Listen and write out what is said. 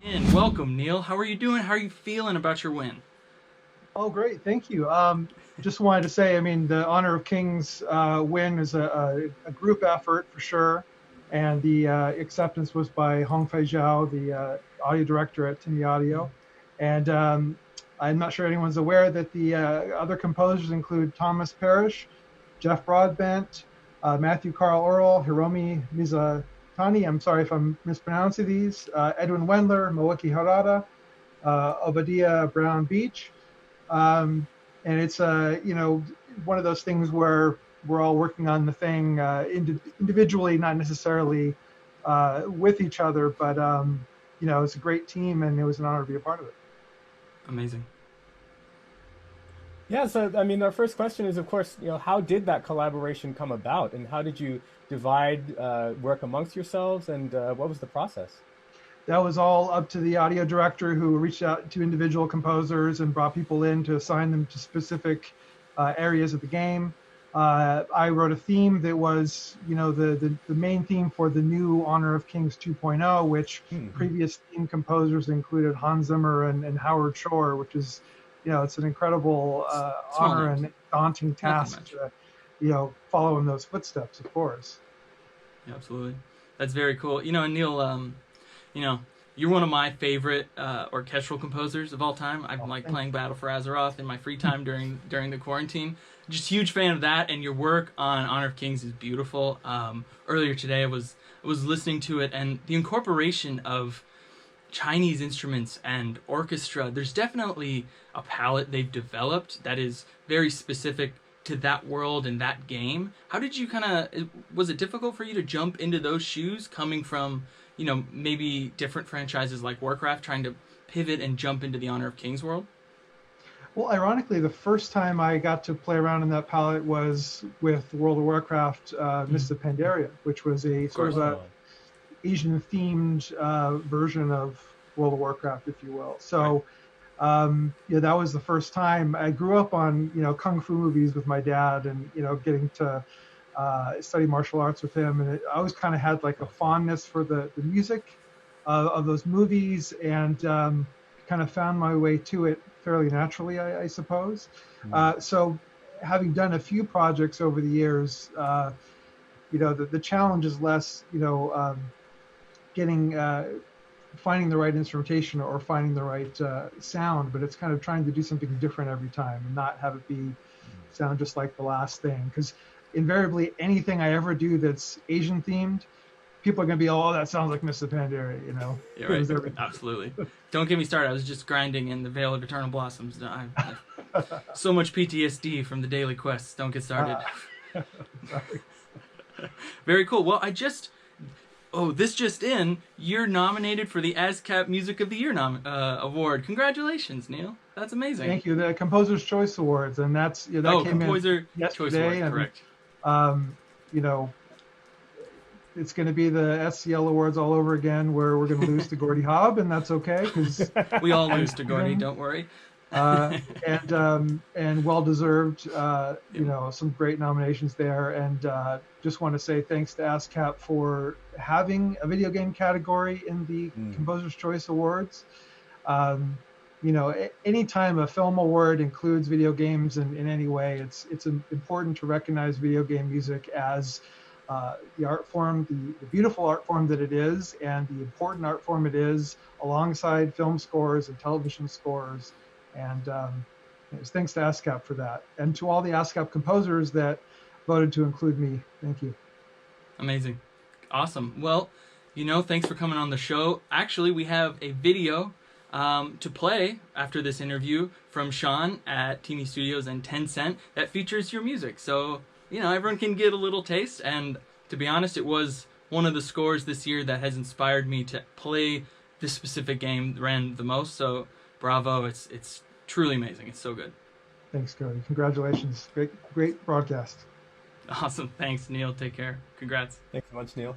And welcome, Neal. How are you doing? How are you feeling about your win? Oh, great. Thank you. Just wanted to say, I mean, the Honor of Kings win is a group effort for sure. And the acceptance was by Hong Fei Zhao, the audio director at Timmy Audio. And I'm not sure anyone's aware that the other composers include Thomas Parrish, Jeff Broadbent, Matthew Carl Earl, Hiromi Mizutani. I'm sorry if I'm mispronouncing these. Edwin Wendler, Moeki Harada, Obadiah Brown Beach. um, and it's one of those things where we're all working on the thing individually, not necessarily with each other, but it's a great team, and it was an honor to be a part of it. Amazing. Yeah, so I mean, our first question is, of course, how did that collaboration come about, and how did you divide work amongst yourselves, and what was the process? That was all up to the audio director, who reached out to individual composers and brought people in to assign them to specific areas of the game. I wrote a theme that was, the main theme for the new Honor of Kings 2.0, which Hmm. previous theme composers included Hans Zimmer and Howard Shore, which is, it's an incredible Small honor names. and daunting Nothing task much. to, follow in those footsteps, of course. Yeah, absolutely. That's very cool. And Neal, you know, you're one of my favorite orchestral composers of all time. I've Oh, like thank playing you. Battle for Azeroth in my free time during the quarantine. Just huge fan of that, and your work on Honor of Kings is beautiful. Earlier today, I was listening to it, and the incorporation of Chinese instruments and orchestra. There's definitely a palette they've developed that is very specific to that world and that game. How did you kind of, was it difficult for you to jump into those shoes coming from, maybe different franchises like Warcraft, trying to pivot and jump into the Honor of Kings world? Well, ironically, the first time I got to play around in that palette was with World of Warcraft, Mists of Pandaria, which was a Of sort of course. a Oh. Asian themed version of World of Warcraft, if you will. Right. So, yeah, that was the first time. I grew up on, kung fu movies with my dad, and getting to study martial arts with him, and I always kind of had like a Awesome. fondness for the music of those movies, and kind of found my way to it fairly naturally, I suppose. Hmm. So, having done a few projects over the years, the challenge is less, getting finding the right instrumentation or finding the right sound, but it's kind of trying to do something different every time and not have it be sound just like the last thing. Because invariably, anything I ever do that's Asian themed, people are going to be, oh, that sounds like Mr. Pandaria, Yeah, It right. was everything. Absolutely. Don't get me started. I was just grinding in the Vale of Eternal Blossoms. I've so much PTSD from the daily quests. Don't get started. uh, sorry. Very cool. Well, this just in. You're nominated for the ASCAP Music of the Year award. Congratulations, Neal. That's amazing. Thank you. The Composer's Choice Awards, and that Oh, came in Composer Choice yesterday, Award. and Correct. um, you know, it's going to be the SCL Awards all over again, where we're going to lose to Gordy Hobb, and that's okay because We all I'm lose to Gordy. Steven, Don't worry. and well deserved. Yep. Some great nominations there, and just want to say thanks to ASCAP for having a video game category in the Hmm. Composer's Choice Awards. Um, Anytime a film award includes video games in any way, it's important to recognize video game music as the art form, the beautiful art form that it is, and the important art form it is, alongside film scores and television scores. And it's thanks to ASCAP for that, and to all the ASCAP composers that voted to include me. Thank you. Amazing. Awesome. Well, thanks for coming on the show. Actually, we have a video to play after this interview from Sean at Teeny Studios and Tencent that features your music. So, everyone can get a little taste. And to be honest, it was one of the scores this year that has inspired me to play this specific game, Rend, the most. So, bravo. It's truly amazing. It's so good. Thanks, Cody. Congratulations. Great broadcast. Awesome. Thanks, Neal. Take care. Congrats. Thanks so much, Neal.